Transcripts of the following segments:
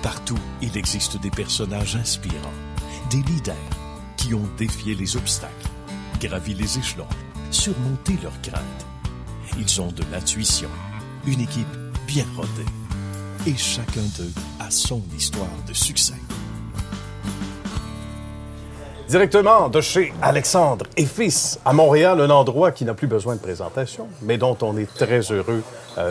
Partout, il existe des personnages inspirants, des leaders qui ont défié les obstacles, gravi les échelons, surmonté leurs craintes. Ils ont de l'intuition, une équipe bien rodée. Et chacun d'eux a son histoire de succès. Directement de chez Alexandre et Fils à Montréal, un endroit qui n'a plus besoin de présentation, mais dont on est très heureux,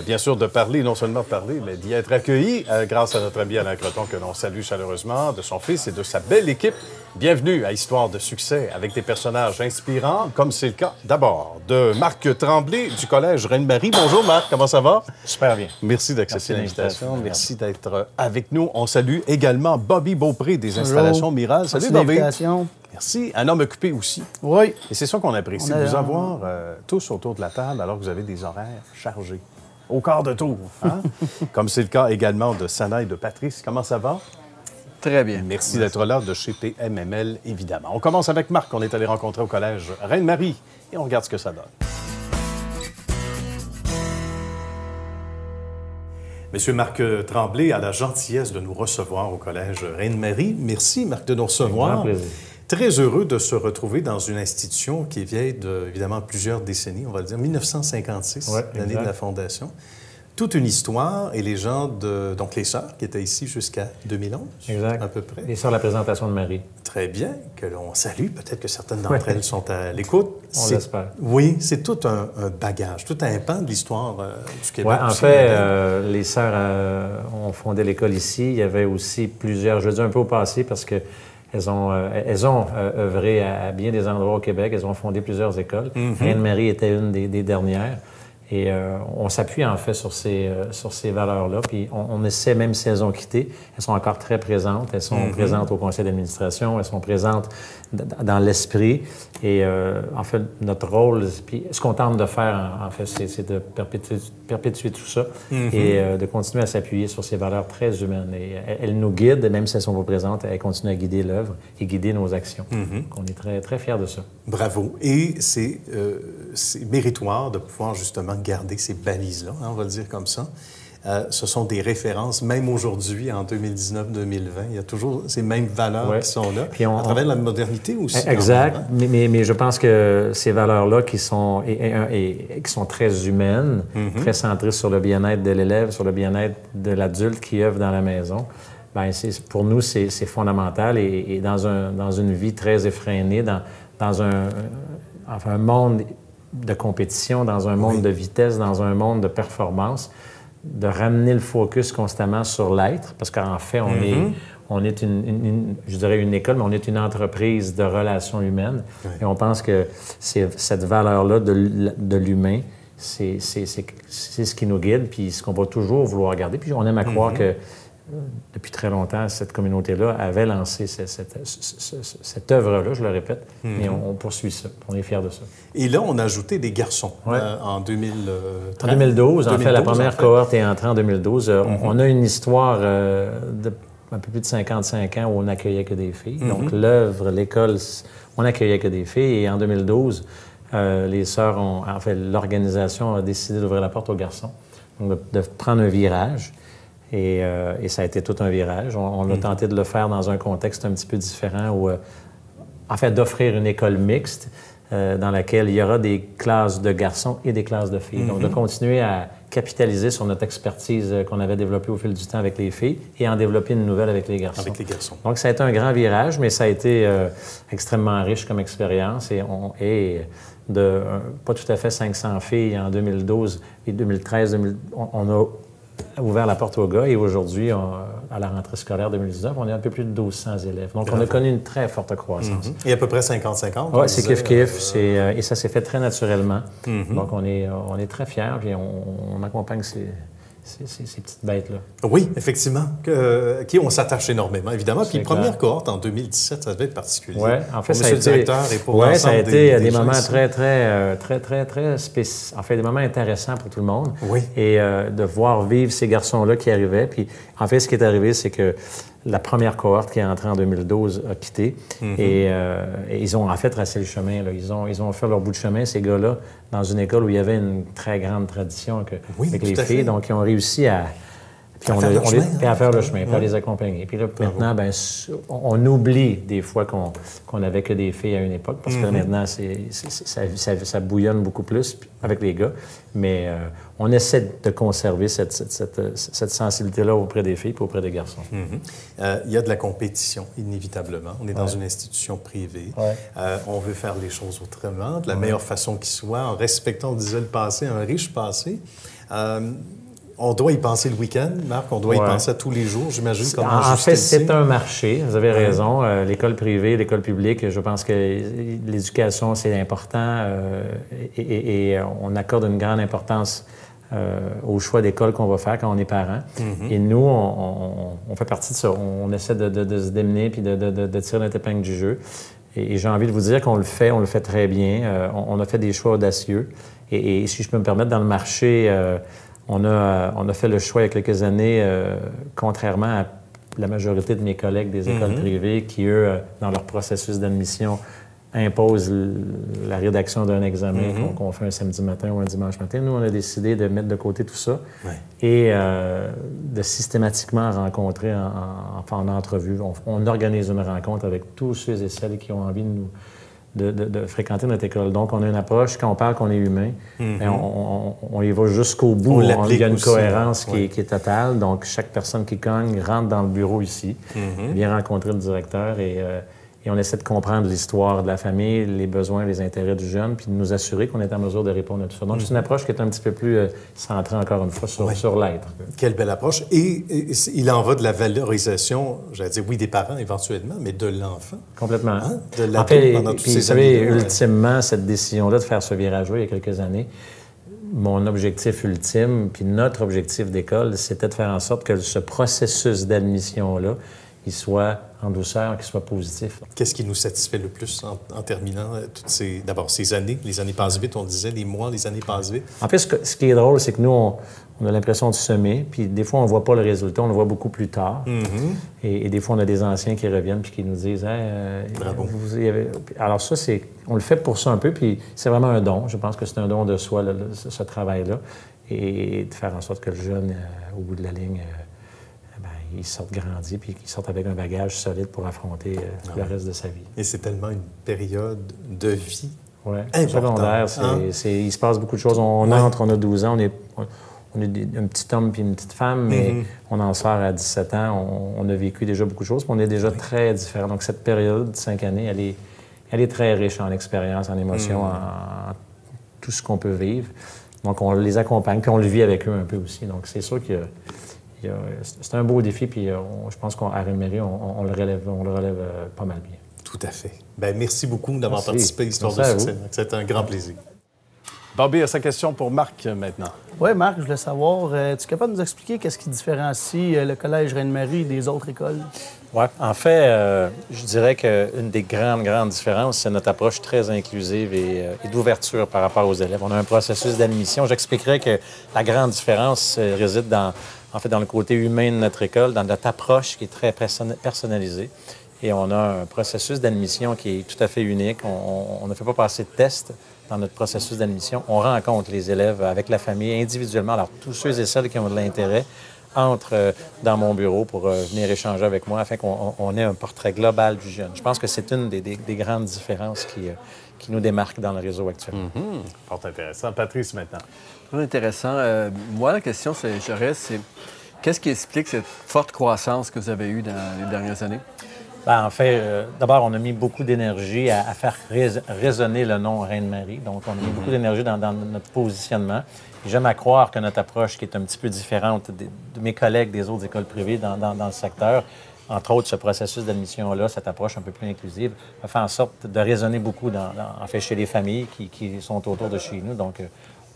bien sûr, de parler, non seulement de parler, mais d'y être accueilli grâce à notre ami Alain Creton, que l'on salue chaleureusement, de son fils et de sa belle équipe. Bienvenue à Histoire de succès, avec des personnages inspirants, comme c'est le cas d'abord de Marc Tremblay du Collège Reine-Marie. Bonjour Marc, comment ça va? Super bien. Merci d'accepter l'invitation. Merci d'être avec nous. On salue également Bobby Beaupré des Installations Mirale. Salut Bobby. Merci. Un homme occupé aussi. Oui. Et c'est ça qu'on apprécie, de vous avoir tous autour de la table alors que vous avez des horaires chargés. Au quart de tour, hein? Comme c'est le cas également de Sana et de Patrice. Comment ça va? Très bien. Merci d'être là de chez PMML, évidemment. On commence avec Marc, qu'on est allé rencontrer au Collège Reine-Marie, et on regarde ce que ça donne. Monsieur Marc Tremblay a la gentillesse de nous recevoir au Collège Reine-Marie. Merci, Marc, de nous recevoir. Avec grand plaisir. Très heureux de se retrouver dans une institution qui est vieille de, évidemment, plusieurs décennies, on va le dire, 1956, l'année de la fondation. Toute une histoire, et les gens donc les sœurs qui étaient ici jusqu'à 2011, exact. À peu près. Les sœurs de la présentation de Marie. Très bien, que l'on salue. Peut-être que certaines d'entre elles sont à l'écoute. On l'espère. Oui, c'est tout un bagage, tout un pan de l'histoire du Québec. Oui, en fait, les sœurs ont fondé l'école ici. Il y avait aussi plusieurs, je veux dire un peu au passé, parce que elles ont œuvré à bien des endroits au Québec. Elles ont fondé plusieurs écoles. Reine-Marie était une des dernières. Et on s'appuie en fait sur ces valeurs-là. Puis on essaie, même si elles ont quitté, elles sont encore très présentes. Elles sont présentes au conseil d'administration, elles sont présentes dans l'esprit. Et en fait, notre rôle, puis ce qu'on tente de faire, en fait, c'est de perpétuer tout ça et de continuer à s'appuyer sur ces valeurs très humaines. Et elles nous guident, même si elles ne sont pas présentes, elles continuent à guider l'œuvre et guider nos actions. On est très, très fiers de ça. Bravo. Et c'est méritoire de pouvoir justement garder ces balises-là, hein, on va le dire comme ça. Ce sont des références, même aujourd'hui, en 2019-2020, il y a toujours ces mêmes valeurs qui sont là, puis à travers la modernité aussi. Exact, même, hein? mais je pense que ces valeurs-là qui sont très humaines, très centrées sur le bien-être de l'élève, sur le bien-être de l'adulte qui œuvre dans la maison, bien, pour nous, c'est fondamental. Et dans une vie très effrénée, dans un monde de compétition, dans un monde de vitesse, dans un monde de performance, de ramener le focus constamment sur l'être, parce qu'en fait, on est je dirais une école, mais on est une entreprise de relations humaines. Et on pense que cette valeur-là de l'humain, c'est ce qui nous guide, puis ce qu'on va toujours vouloir garder. Puis on aime à croire que depuis très longtemps, cette communauté-là avait lancé cette œuvre-là, je le répète, mais on poursuit ça. On est fiers de ça. Et là, on a ajouté des garçons en 2013. En 2012, en fait, la première cohorte est entrée en 2012. On a une histoire de un peu plus de 55 ans où on n'accueillait que des filles. Donc, l'œuvre, l'école, on n'accueillait que des filles. Et en 2012, les sœurs l'organisation a décidé d'ouvrir la porte aux garçons, donc de prendre un virage. Et ça a été tout un virage. On a tenté de le faire dans un contexte un petit peu différent où, en fait, d'offrir une école mixte dans laquelle il y aura des classes de garçons et des classes de filles. Donc, de continuer à capitaliser sur notre expertise qu'on avait développée au fil du temps avec les filles et en développer une nouvelle avec les garçons. Avec les garçons. Donc, ça a été un grand virage, mais ça a été extrêmement riche comme expérience et de pas tout à fait 500 filles en 2012 et 2013, on a ouvert la porte aux gars et aujourd'hui, à la rentrée scolaire 2019, on est un peu plus de 1200 élèves. Donc, on a connu une très forte croissance. Et à peu près 50-50? Oui, c'est kiff-kiff. Et ça s'est fait très naturellement. Donc, on est très fiers et on accompagne ces petites bêtes-là. Oui, effectivement, qui on s'attache énormément, évidemment. Puis première cohorte en 2017, ça devait être particulier. Oui, en fait, ça a été... directeur et pour ouais, ça a été des moments ici. très spécifiques. En fait, des moments intéressants pour tout le monde. Oui. Et de voir vivre ces garçons-là qui arrivaient. Puis, en fait, ce qui est arrivé, c'est que la première cohorte qui est entrée en 2012 a quitté. Et ils ont en fait tracé le chemin. Là. Ils ont fait leur bout de chemin, ces gars-là, dans une école où il y avait une très grande tradition avec les filles. Donc, ils ont réussi Puis à faire le chemin, puis à les accompagner. Puis là, maintenant, ben, on oublie des fois qu'on n'avait que des filles à une époque, parce que maintenant, ça bouillonne beaucoup plus avec les gars. Mais on essaie de conserver cette sensibilité-là auprès des filles et auprès des garçons. Il y a de la compétition, inévitablement. On est dans une institution privée. On veut faire les choses autrement, de la meilleure façon qui soit, en respectant, on disait le passé, un riche passé. On doit y penser le week-end, Marc, on doit y penser à tous les jours, j'imagine. En fait, c'est un marché, vous avez raison. L'école privée, l'école publique, je pense que l'éducation, c'est important et on accorde une grande importance au choix d'école qu'on va faire quand on est parent. Et nous, on fait partie de ça. On essaie de se démener puis de tirer notre épingle du jeu. Et j'ai envie de vous dire qu'on le fait très bien. On a fait des choix audacieux. Et si je peux me permettre, dans le marché... On a fait le choix il y a quelques années, contrairement à la majorité de mes collègues des écoles privées qui, eux, dans leur processus d'admission, imposent la rédaction d'un examen qu'on fait un samedi matin ou un dimanche matin. Nous, on a décidé de mettre de côté tout ça et de systématiquement rencontrer en entrevue. On organise une rencontre avec tous ceux et celles qui ont envie de fréquenter notre école. Donc, on a une approche, quand on parle qu'on est humain, on y va jusqu'au bout. Il y a une cohérence qui est totale. Donc, chaque personne qui cogne rentre dans le bureau ici, vient rencontrer le directeur et on essaie de comprendre l'histoire de la famille, les besoins, les intérêts du jeune, puis de nous assurer qu'on est en mesure de répondre à tout ça. Donc, c'est une approche qui est un petit peu plus centrée, encore une fois, sur l'être. Quelle belle approche. Et il en va de la valorisation, j'allais dire, oui, des parents éventuellement, mais de l'enfant. Complètement. Hein? De l'adulte pendant toutes ces années. Vous savez, ultimement, cette décision-là de faire ce virage-là il y a quelques années, mon objectif ultime, puis notre objectif d'école, c'était de faire en sorte que ce processus d'admission-là, qu'il soit en douceur, qu'il soit positif. Qu'est-ce qui nous satisfait le plus en terminant d'abord ces années? Les années passent vite, on disait, les mois, les années passent vite. En fait, ce qui est drôle, c'est que nous, on a l'impression de semer, puis des fois, on ne voit pas le résultat, on le voit beaucoup plus tard. Et des fois, on a des anciens qui reviennent puis qui nous disent hey, bravo. Alors ça, on le fait pour ça un peu, puis c'est vraiment un don. Je pense que c'est un don de soi, ce travail-là, et de faire en sorte que le jeune, au bout de la ligne, il sorte grandi, puis qu'il sorte avec un bagage solide pour affronter le reste de sa vie. Et c'est tellement une période de vie importante. Secondaire, il se passe beaucoup de choses. On entre, on a 12 ans, on est un petit homme puis une petite femme, mais on en sort à 17 ans. On a vécu déjà beaucoup de choses, puis on est déjà très différents. Donc, cette période de 5 années, elle est très riche en expérience, en émotions, en tout ce qu'on peut vivre. Donc, on les accompagne, puis on le vit avec eux un peu aussi. Donc, c'est sûr que c'est un beau défi, puis je pense qu'à Reine-Marie, on le relève pas mal bien. Tout à fait. Bien, merci beaucoup d'avoir participé à l'Histoire de succès. C'était un grand plaisir. Bobby a sa question pour Marc maintenant. Oui, Marc, je voulais savoir, es-tu capable de nous expliquer qu'est-ce qui différencie le Collège Reine-Marie des autres écoles? Oui, en fait, je dirais qu'une des grandes différences, c'est notre approche très inclusive et d'ouverture par rapport aux élèves. On a un processus d'admission. J'expliquerais que la grande différence réside dans le côté humain de notre école, dans notre approche qui est très personnalisée. Et on a un processus d'admission qui est tout à fait unique. On ne fait pas passer de tests dans notre processus d'admission. On rencontre les élèves avec la famille individuellement. Alors, tous ceux et celles qui ont de l'intérêt entrent dans mon bureau pour venir échanger avec moi afin qu'on ait un portrait global du jeune. Je pense que c'est une des grandes différences qui nous démarque dans le réseau actuel. Fort intéressant. Patrice, maintenant. Très intéressant. Moi, la question c'est qu'est-ce qui explique cette forte croissance que vous avez eue dans les dernières années? Bien, en fait, d'abord, on a mis beaucoup d'énergie à faire résonner le nom Reine-Marie. Donc, on a mis beaucoup d'énergie dans notre positionnement. Et j'aime à croire que notre approche, qui est un petit peu différente de mes collègues des autres écoles privées dans le secteur, entre autres, ce processus d'admission-là, cette approche un peu plus inclusive, a fait en sorte de résonner beaucoup chez les familles qui sont autour de chez nous. Donc,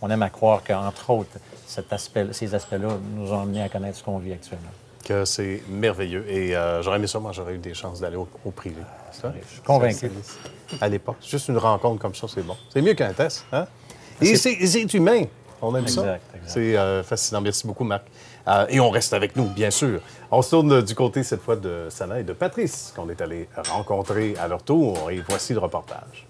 on aime à croire qu'entre autres, ces aspects-là nous ont amenés à connaître ce qu'on vit actuellement. Que c'est merveilleux. Et j'aurais aimé ça, moi, j'aurais eu des chances d'aller au privé. Ça? Je suis convaincu. À l'époque, juste une rencontre comme ça, c'est bon. C'est mieux qu'un test. Hein? Et c'est humain. On aime ça. Exact. C'est fascinant. Merci beaucoup, Marc. Et on reste avec nous, bien sûr. On se tourne du côté, cette fois, de Sana et de Patrice, qu'on est allé rencontrer à leur tour. Et voici le reportage.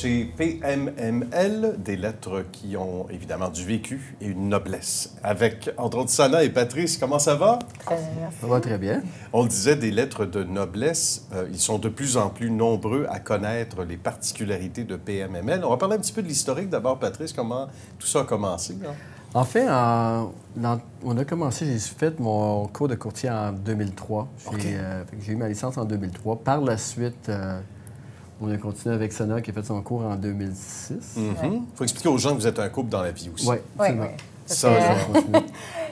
Chez PMML, des lettres qui ont évidemment du vécu et une noblesse. Avec, entre autres, Sana et Patrice, comment ça va? Très bien, merci. Ça va très bien. On le disait, des lettres de noblesse. Ils sont de plus en plus nombreux à connaître les particularités de PMML. On va parler un petit peu de l'historique. D'abord, Patrice, comment tout ça a commencé? Là? En fait, on a commencé, j'ai fait mon cours de courtier en 2003. J'ai eu ma licence en 2003. Par la suite, on a continué avec Sana qui a fait son cours en 2006. Il faut expliquer aux gens que vous êtes un couple dans la vie aussi. Oui, Oui, absolument. oui. Ça,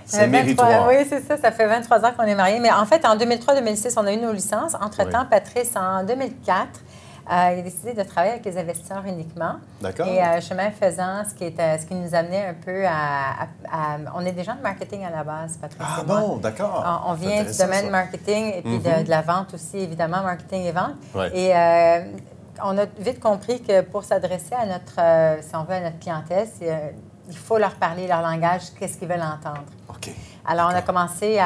c'est 23 méritoire. Oui, c'est ça. Ça fait 23 ans qu'on est mariés. Mais en fait, en 2003-2006, on a eu nos licences. Entre-temps, Oui. Patrice, en 2004, il a décidé de travailler avec les investisseurs uniquement. D'accord. Et chemin faisant, ce qui nous amenait un peu on est des gens de marketing à la base, Patrice Ah et moi. bon, d'accord. On vient du intéressant, domaine ça. marketing et puis de la vente aussi, évidemment, marketing et vente. Ouais. Et on a vite compris que pour s'adresser à notre, si on veut, à notre clientèle, il faut leur parler leur langage, qu'est-ce qu'ils veulent entendre. OK. Alors, on a commencé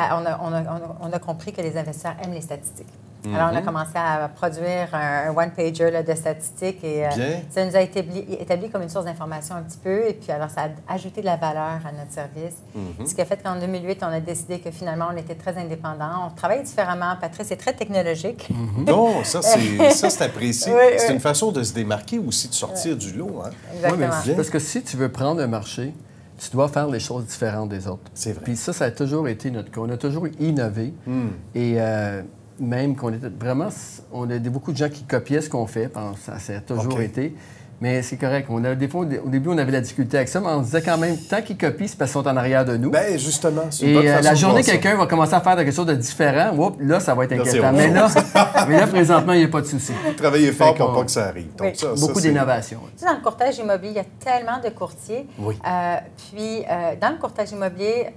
on a compris que les investisseurs aiment les statistiques. Alors, on a commencé à produire un one-pager là, de statistiques et Bien. ça nous a établi comme une source d'information un petit peu. Et puis, alors, ça a ajouté de la valeur à notre service. Ce qui a fait qu'en 2008, on a décidé que finalement, on était très indépendants. On travaille différemment. Patrice est très technologique. Non, ça, c'est apprécié. Oui, C'est oui. une façon de se démarquer aussi, de sortir du lot. Hein? Exactement. Oui, mais parce que si tu veux prendre un marché, tu dois faire les choses différentes des autres. C'est vrai. Puis ça a toujours été notre cas. On a toujours innové. Et même qu'on était vraiment... On a beaucoup de gens qui copiaient ce qu'on fait. Ça a toujours OK. été. Mais c'est correct. Des fois, au début, on avait la difficulté avec ça, mais on se disait quand même, tant qu'ils copient, c'est parce qu'ils sont en arrière de nous. Bien, justement, c'est une Et bonne façon la de journée, voir ça. quelqu'un va commencer à faire quelque chose de différent, là, ça va être Là, c'est inquiétant. autre Mais là, présentement, il n'y a pas de souci. Travailler fort Fait pour qu'on- pas que ça arrive. Donc, Oui. ça, Beaucoup c'est- d'innovation. Tu sais, dans le courtage immobilier, il y a tellement de courtiers. Oui. Puis, dans le courtage immobilier,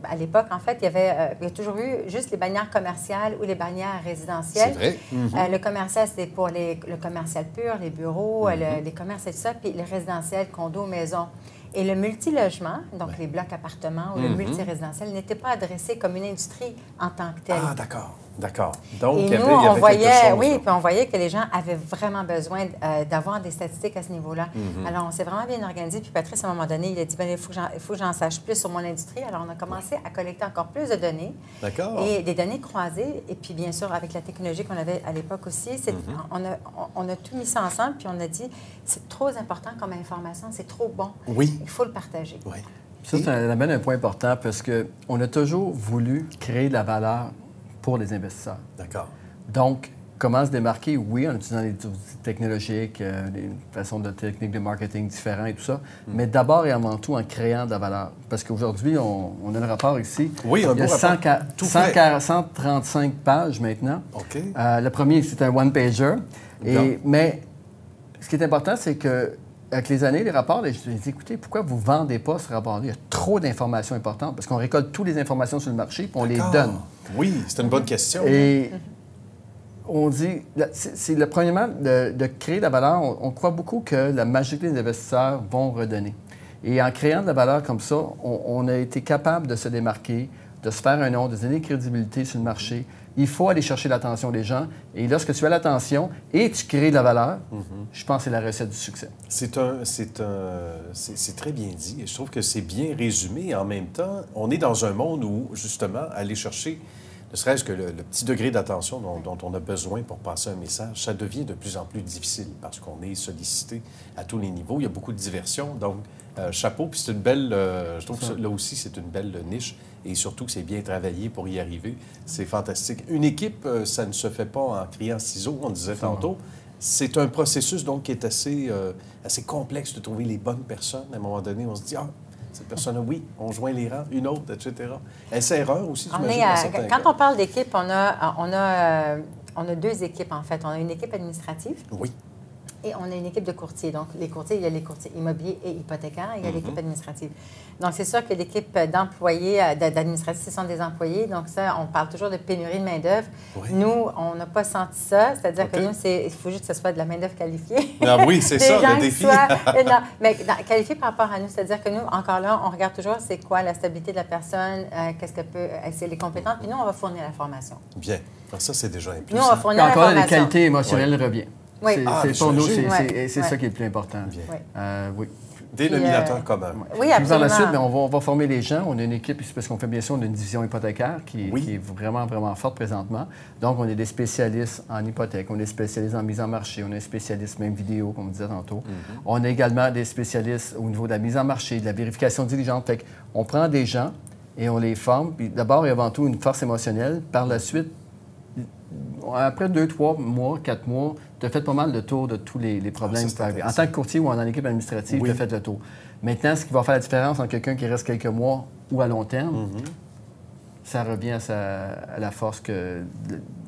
à l'époque, en fait, il y a toujours eu juste les bannières commerciales ou les bannières résidentielles. C'est vrai. Le commercial, c'est pour le commercial pur, les bureaux, les commerces et tout ça, puis le résidentiel, condo, maison. Et le multilogement, donc les blocs appartements ou le multirésidentiel, n'était pas adressé comme une industrie en tant que telle. Ah, d'accord. D'accord. Donc, Et il y avait, nous, il y on avait voyait, quelque chose. oui, là. puis on voyait que les gens avaient vraiment besoin d'avoir des statistiques à ce niveau-là. Alors, on s'est vraiment bien organisé. Puis Patrice, à un moment donné, il a dit, bien, il faut que j'en sache plus sur mon industrie. Alors, on a commencé à collecter encore plus de données. D'accord. Et des données croisées. Et puis, bien sûr, avec la technologie qu'on avait à l'époque aussi, on a tout mis ça ensemble. Puis on a dit, c'est trop important comme information, c'est trop bon. Oui. Il faut le partager. Oui. Ça, ça amène un point important parce qu'on a toujours voulu créer de la valeur pour les investisseurs. D'accord. Donc, comment se démarquer? Oui, en utilisant des outils technologiques, des façons de techniques de marketing différentes et tout ça, mais d'abord et avant tout en créant de la valeur. Parce qu'aujourd'hui, on a le rapport ici. Oui, un il y a beau rapport. Tout fait. 135 pages maintenant. OK. Le premier, c'est un one-pager. Mais ce qui est important, c'est que avec les années, les rapports, je me dis, écoutez, pourquoi vous ne vendez pas ce rapport-là? Il y a trop d'informations importantes parce qu'on récolte toutes les informations sur le marché puis on les D'accord. donne. Oui, c'est une bonne question. Et on dit, c'est le premièrement de créer de la valeur. On croit beaucoup que la majorité des investisseurs vont redonner. Et en créant de la valeur comme ça, on a été capable de se démarquer, de se faire un nom, de donner crédibilité sur le marché. Il faut aller chercher l'attention des gens. Et lorsque tu as l'attention et tu crées de la valeur, je pense que c'est la recette du succès. C'est très bien dit et je trouve que c'est bien résumé. En même temps, on est dans un monde où, justement, aller chercher, ne serait-ce que le petit degré d'attention dont on a besoin pour passer un message, ça devient de plus en plus difficile parce qu'on est sollicité à tous les niveaux. Il y a beaucoup de diversion. Donc, chapeau. Puis c'est une belle... je trouve que là aussi, c'est une belle niche et surtout que c'est bien travaillé pour y arriver. C'est fantastique. Une équipe, ça ne se fait pas en criant ciseaux, on disait tantôt. C'est un processus, donc, qui est assez complexe de trouver les bonnes personnes. À un moment donné, on se dit, ah, cette personne-là, oui, on joint les rangs, une autre, etc. Essai-erreur aussi, j'imagine, dans certains Quand cas. on parle d'équipe, on a deux équipes, en fait. On a une équipe administrative. Oui. Et on a une équipe de courtiers. Donc, les courtiers, il y a les courtiers immobiliers et hypothécaires, et il y a l'équipe administrative. Donc, c'est sûr que l'équipe d'employés, d'administratifs, ce sont des employés. Donc, ça, on parle toujours de pénurie de main-d'œuvre. Oui. Nous, on n'a pas senti ça. C'est-à-dire OK. que nous, il faut juste que ce soit de la main-d'œuvre qualifiée. Ah oui, c'est Des ça, gens le qui défi. non, mais qualifiée par rapport à nous. C'est-à-dire que nous, encore là, on regarde toujours c'est quoi la stabilité de la personne, qu'est-ce qu'elle peut, c'est les compétences. Puis nous, on va fournir la formation. Bien. Alors ça, c'est déjà un plus. Nous, on va hein? fournir Puis la encore, formation. les qualités émotionnelles reviennent. Oui. C'est pour nous, j'imagine. c'est ça qui est le plus important. Oui. Oui. Dénominateur commun. Oui, Puis par absolument. la suite, bien, on va former les gens. On a une équipe ici, parce qu'on fait bien sûr, on a une division hypothécaire qui est vraiment, vraiment forte présentement. Donc, on est des spécialistes en hypothèque, on est spécialistes en mise en marché, on est spécialistes même vidéo, comme on disait tantôt. On a également des spécialistes au niveau de la mise en marché, de la vérification diligente. Fait qu'on prend des gens et on les forme. Puis d'abord et avant tout, une force émotionnelle. Par la suite, après 2, 3 mois, 4 mois, tu as fait pas mal le tour de tous les problèmes. En tant que courtier ou en équipe administrative, tu as fait le tour. Maintenant, ce qui va faire la différence entre quelqu'un qui reste quelques mois ou à long terme, ça revient à la force que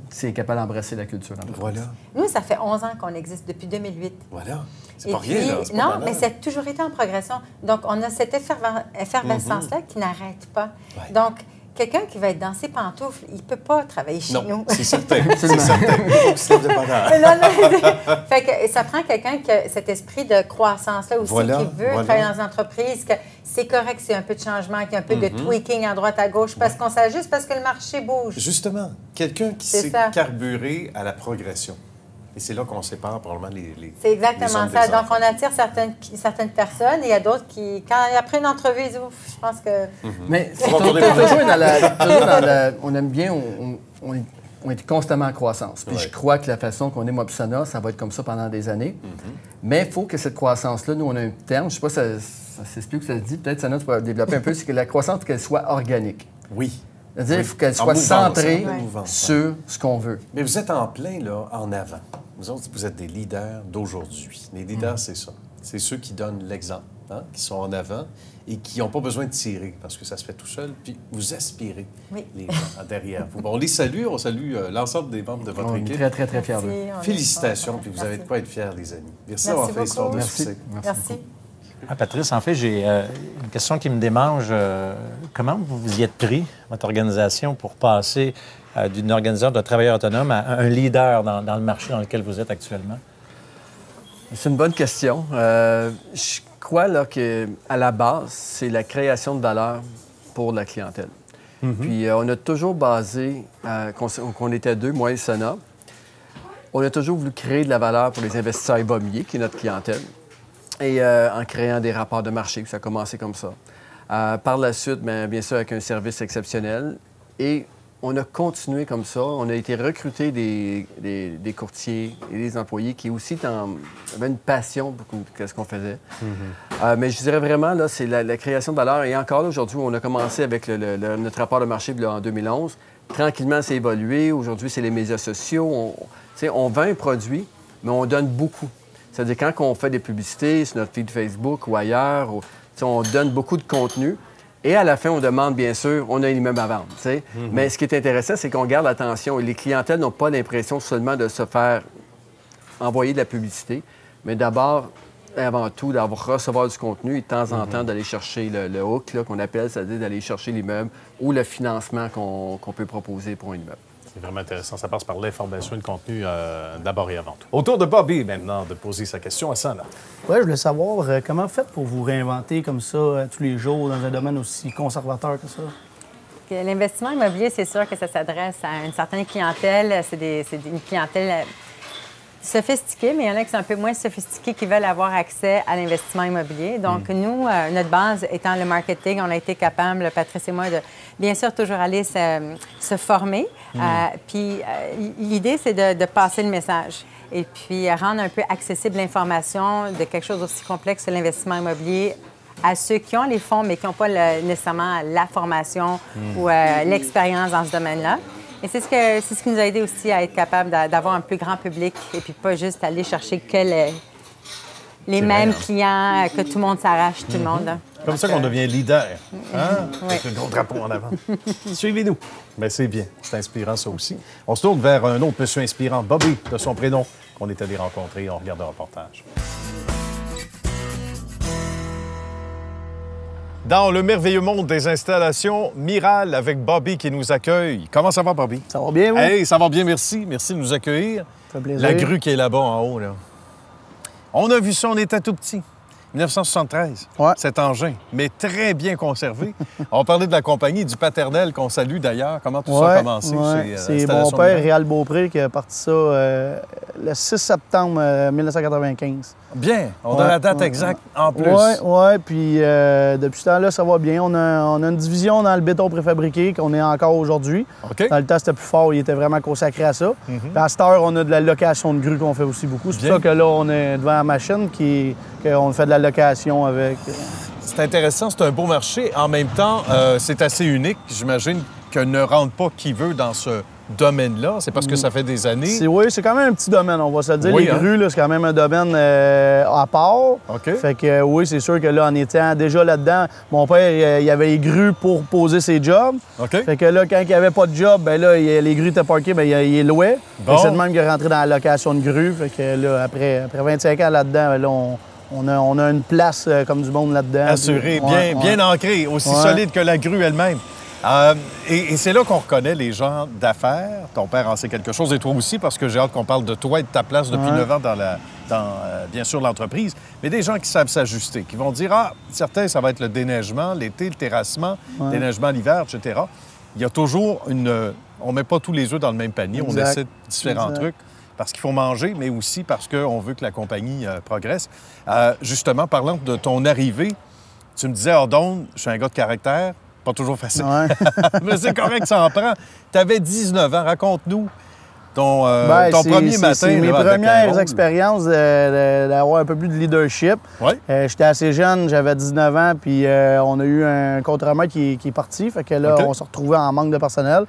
c'est capable d'embrasser la culture. Voilà. Nous, ça fait 11 ans qu'on existe, depuis 2008. Voilà. C'est Et pas rien, là. C'est pas non, banal. mais ça a toujours été en progression. Donc, on a cette effervescence-là qui n'arrête pas. Ouais. Donc, quelqu'un qui va être dans ses pantoufles, il ne peut pas travailler chez nous. Non, c'est certain. C'est certain. Il faut qu'il se lève de bonne heure. Fait que ça prend quelqu'un qui a cet esprit de croissance-là aussi, Voilà, qui veut travailler dans une entreprise, que c'est correct s'il y a un peu de changement, qu'il y a un peu de tweaking à droite, à gauche, parce qu'on s'ajuste, parce que le marché bouge. Justement, quelqu'un qui C'est sait ça. carburer à la progression. Et c'est là qu'on sépare probablement les C'est exactement hommes ça. des Donc, enfants. on attire certaines personnes et il y a d'autres qui, après une entrevue, ils disent ouf, je pense que. Mais c'est On va toujours retourner dans la... On aime bien, on est constamment en croissance. Puis Ouais. je crois que la façon qu'on est Mopsana, ça va être comme ça pendant des années. Mais il faut que cette croissance-là, nous, on a un terme, je ne sais pas si ça s'explique ou ça se dit, peut-être Sana, tu peux développer un peu, c'est que la croissance, il faut qu'elle soit organique. Oui. C'est-à-dire, il faut qu'elle En soit mouvance, centrée en mouvance, sur ce qu'on veut. Mais vous êtes en plein, là, en avant. Vous autres, vous êtes des leaders d'aujourd'hui. Les leaders, c'est ça. C'est ceux qui donnent l'exemple, hein, qui sont en avant et qui n'ont pas besoin de tirer parce que ça se fait tout seul. Puis vous aspirez les gens derrière vous. Bon, on les salue. On salue l'ensemble des membres de votre On est équipe. très, très, très fiers d'eux. Merci, on est Félicitations. fort. Puis vous Merci. n'avez pas à être fiers, les amis. Merci Merci d'avoir fait l'histoire de beaucoup. succès. Merci. Ah, Patrice, en fait, j'ai une question qui me démange. Comment vous vous y êtes pris, votre organisation, pour passer d'une organisation de travailleurs autonomes à un leader dans le marché dans lequel vous êtes actuellement? C'est une bonne question. Je crois là, qu'à la base, c'est la création de valeur pour la clientèle. Puis on a toujours basé, qu'on était deux, moi et Sana, on a toujours voulu créer de la valeur pour les investisseurs immobiliers, qui est notre clientèle, et en créant des rapports de marché. Puis ça a commencé comme ça. Par la suite, bien sûr, avec un service exceptionnel. Et on a continué comme ça. On a été recruter des courtiers et des employés qui aussi avaient une passion pour ce qu'on faisait. Mais je dirais vraiment, là, c'est la création de valeur. Et encore là, aujourd'hui, on a commencé avec notre rapport de marché là, en 2011. Tranquillement, c'est évolué. Aujourd'hui, c'est les médias sociaux. On vend un produit, mais on donne beaucoup. C'est-à-dire, quand on fait des publicités sur notre feed Facebook ou ailleurs, on donne beaucoup de contenu. Et à la fin, on demande, bien sûr, on a un immeuble à vendre. Mais ce qui est intéressant, c'est qu'on garde l'attention. Et les clientèles n'ont pas l'impression seulement de se faire envoyer de la publicité, mais d'abord, et avant tout, d'avoir recevoir du contenu et de temps en temps d'aller chercher le hook là, qu'on appelle, c'est-à-dire d'aller chercher l'immeuble ou le financement qu'on peut proposer pour un immeuble. C'est vraiment intéressant. Ça passe par l'information et le contenu d'abord et avant tout. Autour de Bobby, maintenant, de poser sa question à Sana. Oui, je voulais savoir comment vous faites pour vous réinventer comme ça tous les jours dans un domaine aussi conservateur que ça? L'investissement immobilier, c'est sûr que ça s'adresse à une certaine clientèle. C'est une clientèle sophistiquée, mais il y en a qui sont un peu moins sophistiqués qui veulent avoir accès à l'investissement immobilier. Donc, nous, notre base étant le marketing, on a été capable, Patrice et moi, de bien sûr toujours aller se former. Puis l'idée, c'est de passer le message et puis rendre un peu accessible l'information de quelque chose aussi complexe que l'investissement immobilier à ceux qui ont les fonds, mais qui n'ont pas nécessairement la formation ou l'expérience dans ce domaine-là. Et c'est ce qui nous a aidé aussi à être capable d'avoir un plus grand public et puis pas juste aller chercher que les mêmes clients, que tout le monde s'arrache, tout le monde. Comme ça qu'on devient leader, hein? Oui. Avec le gros drapeau en avant. Suivez-nous. Bien, c'est bien. C'est inspirant, ça aussi. On se tourne vers un autre monsieur inspirant, Bobby, de son prénom, qu'on est allé rencontrer. On regarde le reportage. Dans le merveilleux monde des installations, Miral avec Bobby qui nous accueille. Comment ça va, Bobby? Ça va bien, vous? Hey, ça va bien, merci. Merci de nous accueillir. Ça fait plaisir. La grue qui est là-bas en haut, là. On a vu ça, on était tout petit. 1973, Ouais. cet engin, mais très bien conservé. On parlait de la compagnie, du paternel qu'on salue d'ailleurs. Comment tout ça a commencé? Ouais. C'est mon l'installation père, de- Réal Beaupré, qui a parti ça le 6 septembre 1995. Bien, on a Ouais, la date ouais, exacte en plus. Oui. Puis depuis ce temps-là, ça va bien. On a une division dans le béton préfabriqué qu'on est encore aujourd'hui. OK. Dans le temps, c'était plus fort. Il était vraiment consacré à ça. Puis à cette heure, on a de la location de grues qu'on fait aussi beaucoup. C'est pour Bien. ça que là, on est devant la machine qu'on fait de la location avec. C'est intéressant, c'est un beau marché. En même temps, c'est assez unique. J'imagine que ne rentre pas qui veut dans ce domaine-là. C'est parce que ça fait des années. Oui, c'est quand même un petit domaine, on va se le dire. Oui, Les hein? grues, là, c'est quand même un domaine à part. OK. Fait que oui, c'est sûr que là, en étant déjà là-dedans, mon père, il avait les grues pour poser ses jobs. OK. Fait que là, quand il n'y avait pas de job, ben là, les grues étaient parquées, ben il les louait. Bon. Fait que c'est de même qu'il est rentré dans la location de grues. Fait que là, après 25 ans là-dedans, ben là, on a une place comme du monde là-dedans. Assuré, Puis, ouais, bien ancré, aussi Ouais. solide que la grue elle-même. Et c'est là qu'on reconnaît les gens d'affaires. Ton père en sait quelque chose, et toi aussi, parce que j'ai hâte qu'on parle de toi et de ta place depuis Ouais. 9 ans dans bien sûr, l'entreprise. Mais des gens qui savent s'ajuster, qui vont dire, certains, ça va être le déneigement, l'été, le terrassement, déneigement l'hiver, etc. Il y a toujours on ne met pas tous les œufs dans le même panier. On Exact. essaie différents Exact. trucs. Parce qu'il faut manger, mais aussi parce qu'on veut que la compagnie progresse. Justement, parlant de ton arrivée, tu me disais, Ordonne, je suis un gars de caractère, pas toujours facile. Ouais. Mais c'est correct, ça en prend. Tu avais 19 ans, raconte-nous ton Ben, premier matin. C'est mes là, avec un premières rôle. expériences d'avoir un peu plus de leadership. Oui. J'étais assez jeune, j'avais 19 ans, puis on a eu un contre-maître qui est parti. Fait que là, OK. on s'est retrouvés en manque de personnel.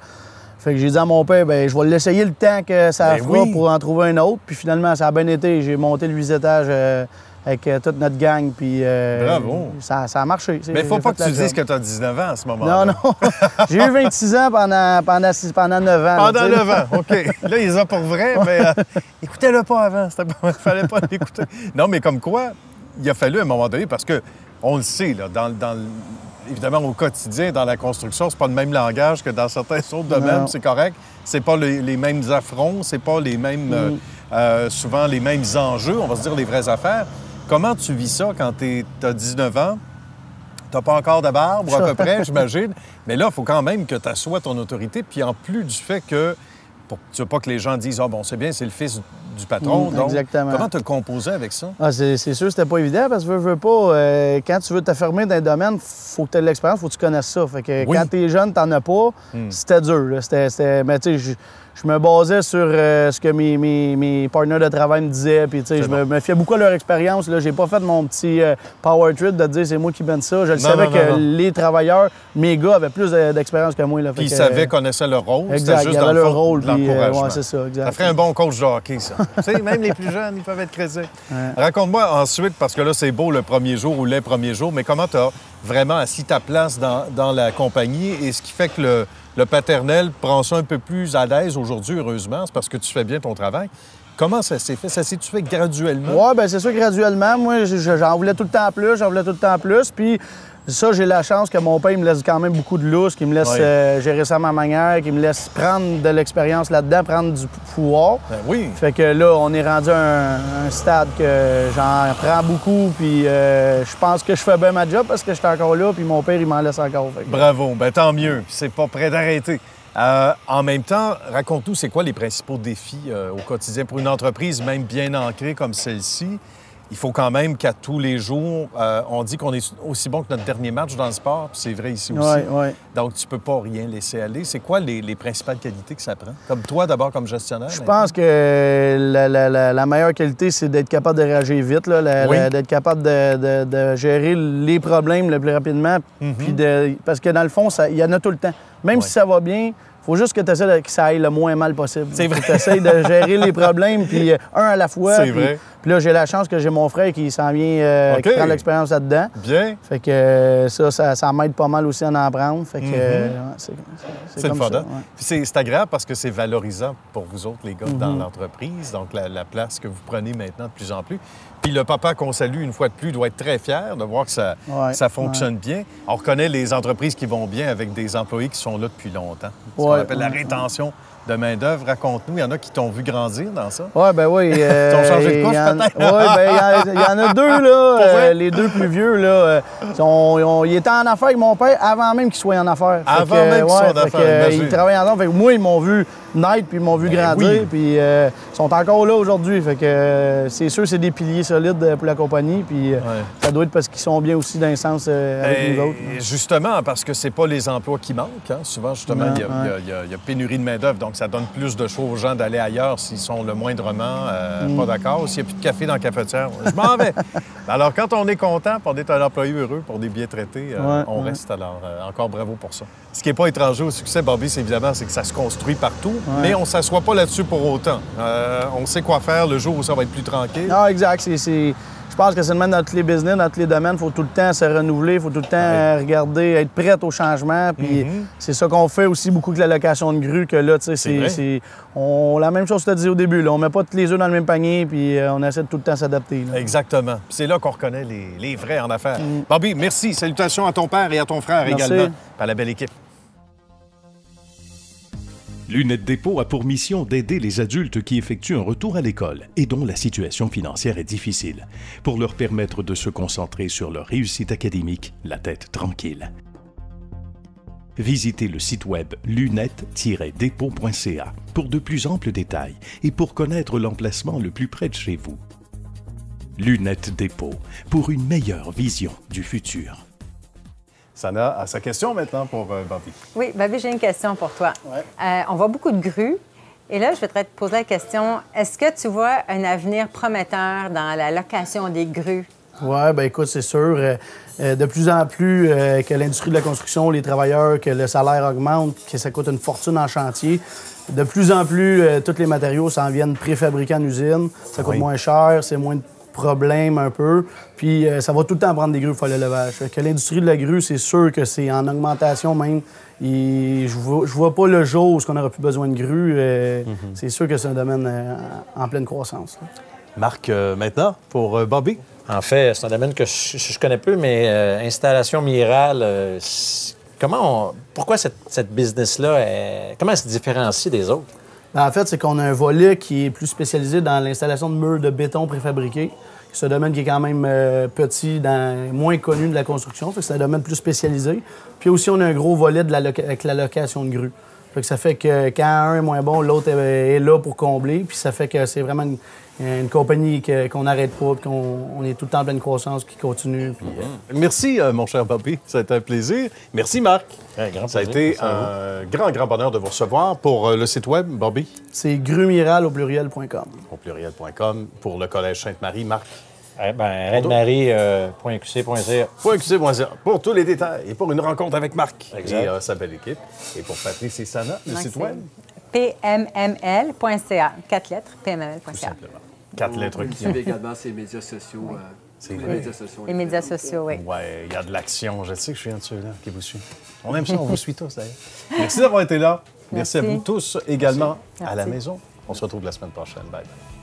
Fait que j'ai dit à mon père, ben je vais l'essayer le temps que ça Ben fera oui. pour en trouver un autre. Puis finalement, ça a bien été. J'ai monté le 8 étages avec toute notre gang, puis Bravo. ça a marché. Mais il ne faut J'ai pas fait que tu la dises job. que tu as 19 ans à ce moment-là. Non, non. J'ai eu 26 ans pendant 9 ans. Pendant tu sais. 9 ans, OK. Là, ils ont pour vrai, mais écoutez-le pas avant. Il ne fallait pas l'écouter. Non, mais comme quoi, il a fallu à un moment donné, parce que on le sait, là, évidemment, au quotidien, dans la construction, c'est pas le même langage que dans certains autres domaines, Non. c'est correct. C'est pas les mêmes affronts, c'est pas les mêmes, souvent les mêmes enjeux, on va se dire les vraies affaires. Comment tu vis ça quand tu as 19 ans? T'as pas encore de barbe, ou à peu près, j'imagine. Mais là, il faut quand même que tu assoies ton autorité. Puis en plus du fait que tu veux pas que les gens disent « Ah bon, c'est bien, c'est le fils du patron. Donc, exactement. comment te composer avec ça? Ah, c'est sûr que c'était pas évident parce que veux pas, quand tu veux t'affirmer dans un domaine, faut que tu aies de l'expérience, faut que tu connaisses ça. Fait que Oui. quand t'es jeune, t'en as pas, c'était dur. Là. Mais tu sais, je me basais sur ce que mes partenaires de travail me disaient. Puis tu sais, je me fiais beaucoup à leur expérience. Là, j'ai pas fait mon petit power trip de dire c'est moi qui mène ça. Je le savais que les travailleurs, mes gars, avaient plus d'expérience que moi. Là. Puis ils Fait que, savaient, connaissaient leur rôle. exact, C'était juste ils dans avaient le leur fond rôle, de puis, l'encouragement. ouais, c'est ça, exact. Ça ferait un bon coach de hockey, ça. Tu sais, même les plus jeunes, ils peuvent être crédibles. Raconte-moi ensuite, parce que là, c'est beau le premier jour ou les premiers jours, mais comment tu as vraiment assis ta place dans la compagnie et ce qui fait que le paternel prend ça un peu plus à l'aise aujourd'hui, heureusement, c'est parce que tu fais bien ton travail. Comment ça s'est fait? Ça s'est-tu fait graduellement? Oui, bien, c'est sûr, graduellement. Moi, j'en voulais tout le temps plus, Puis ça, j'ai la chance que mon père il me laisse quand même beaucoup de lousse, qu'il me laisse gérer ça à ma manière, qu'il me laisse prendre de l'expérience là-dedans, prendre du pouvoir. Ben oui. Fait que là, on est rendu à un stade que j'en prends beaucoup, puis je pense que je fais bien ma job parce que j'étais encore là, puis mon père, il m'en laisse encore. Fait que- Bravo. Ben tant mieux. C'est pas prêt d'arrêter. En même temps, raconte-nous, c'est quoi les principaux défis au quotidien pour une entreprise, même bien ancrée comme celle-ci? Il faut quand même qu'à tous les jours, on dit qu'on est aussi bon que notre dernier match dans le sport, puis c'est vrai ici aussi. Oui. Donc, tu peux pas rien laisser aller. C'est quoi les principales qualités que ça prend? Comme toi, d'abord, comme gestionnaire? Je pense que la meilleure qualité, c'est d'être capable de réagir vite, là, d'être capable de gérer les problèmes le plus rapidement. Puis parce que dans le fond, il y en a tout le temps. Même si ça va bien, il faut juste que tu essaies que ça aille le moins mal possible. C'est vrai. Tu essaies de gérer les problèmes, puis un à la fois. C'est puis- vrai. Puis là, j'ai la chance que j'ai mon frère qui s'en vient, OK. qui prend l'expérience là-dedans. Bien. Fait que ça m'aide pas mal aussi à en apprendre. Fait que c'est C'est le comme fun, ça, hein? ouais. Puis c'est agréable parce que c'est valorisant pour vous autres, les gars, dans l'entreprise. Donc, la place que vous prenez maintenant de plus en plus. Puis le papa qu'on salue une fois de plus doit être très fier de voir que ça fonctionne bien. On reconnaît les entreprises qui vont bien avec des employés qui sont là depuis longtemps. Ce qu'on appelle la rétention de main-d'œuvre. Raconte-nous, il y en a qui t'ont vu grandir dans ça. Oui, ben oui. T'ont changé de course, il y en peut-être. Oui, il y en a deux, là. Les deux plus vieux, là. Ils étaient en affaires avec mon père avant même qu'ils soient en affaires. Avant même qu'ils soient en affaires, ils travaillaient ensemble. Fait que moi, ils m'ont vu naître, puis ils m'ont vu grandir, oui. puis ils sont encore là aujourd'hui. Fait que c'est sûr, c'est des piliers solides pour la compagnie, puis ça doit être parce qu'ils sont bien aussi dans le sens avec nous autres. Et justement, parce que c'est pas les emplois qui manquent. Hein. Souvent, justement, il y a pénurie de main-d'œuvre, donc ça donne plus de choix aux gens d'aller ailleurs s'ils sont le moindrement pas d'accord. S'il n'y a plus de café dans la cafetière, je m'en vais. Alors, quand on est content, puis on est un employé heureux, pour des bien traités, on reste. Alors, encore bravo pour ça. Ce qui n'est pas étranger au succès, Bobby, c'est évidemment, c'est que ça se construit partout, mais on ne s'assoit pas là-dessus pour autant. On sait quoi faire le jour où ça va être plus tranquille. Non, exact. Je pense que c'est le même dans tous les business, dans tous les domaines. Il faut tout le temps se renouveler, il faut tout le temps regarder, être prêt au changement. Puis c'est ça qu'on fait aussi beaucoup avec la location de grue, que là, tu sais, la même chose que tu as dit au début. Là. On met pas tous les œufs dans le même panier, puis on essaie de tout le temps s'adapter. Exactement. C'est là qu'on reconnaît les vrais en affaires. Bobby, merci. Salutations à ton père et à ton frère également, à la belle équipe. Lunettes Dépôt a pour mission d'aider les adultes qui effectuent un retour à l'école et dont la situation financière est difficile, pour leur permettre de se concentrer sur leur réussite académique, la tête tranquille. Visitez le site web lunettes-dépôt.ca pour de plus amples détails et pour connaître l'emplacement le plus près de chez vous. Lunettes Dépôt, pour une meilleure vision du futur. Sana a sa question maintenant pour Bobby. Oui, Bobby, j'ai une question pour toi. Ouais. On voit beaucoup de grues. Et là, je vais te poser la question, est-ce que tu vois un avenir prometteur dans la location des grues? Oui, bien écoute, c'est sûr. De plus en plus que l'industrie de la construction, les travailleurs, que le salaire augmente, que ça coûte une fortune en chantier, de plus en plus, tous les matériaux s'en viennent préfabriqués en usine. Ça coûte moins cher, c'est moins de problème un peu. Puis ça va tout le temps prendre des grues pour faire le levage. Que l'industrie de la grue, c'est sûr que c'est en augmentation même. Et je vois pas le jour où on n'aura plus besoin de grues. C'est sûr que c'est un domaine en pleine croissance. Là. Marc, maintenant, pour Bobby. En fait, c'est un domaine que je connais peu, mais installation Miral, pourquoi cette business-là, comment elle se différencie des autres? En fait, c'est qu'on a un volet qui est plus spécialisé dans l'installation de murs de béton préfabriqués. C'est un domaine qui est quand même petit, moins connu de la construction. C'est un domaine plus spécialisé. Puis aussi, on a un gros volet avec la location de grues. Ça fait que quand un est moins bon, l'autre est là pour combler. Puis ça fait que c'est vraiment une compagnie qu'on n'arrête pas, puis qu'on est tout le temps en pleine croissance, qui continue. Puis, Merci, mon cher Bobby. Ça a été un plaisir. Merci, Marc. Ça a été un grand bonheur de vous recevoir. Pour le site web, Bobby? C'est grumiral au pluriel.com. Au pluriel.com. Pour le Collège Sainte-Marie, Marc? Reine-Marie.qc.ca. Pour tous les détails et pour une rencontre avec Marc exact. Et sa belle équipe. Et pour Patrice et Sana, le site web? pmml.ca. 4 lettres, pmml.ca. Tout simplement. 4 lettres Vous qui suivez également ces médias sociaux. C'est les vrai. médias sociaux. Les médias sociaux, oui. Oui, il y a de l'action. Je sais que je suis un de ceux-là qui vous suit. On aime ça, on vous suit tous, d'ailleurs. Merci d'avoir été là. Merci à vous tous également à la maison. On se retrouve la semaine prochaine. Bye bye.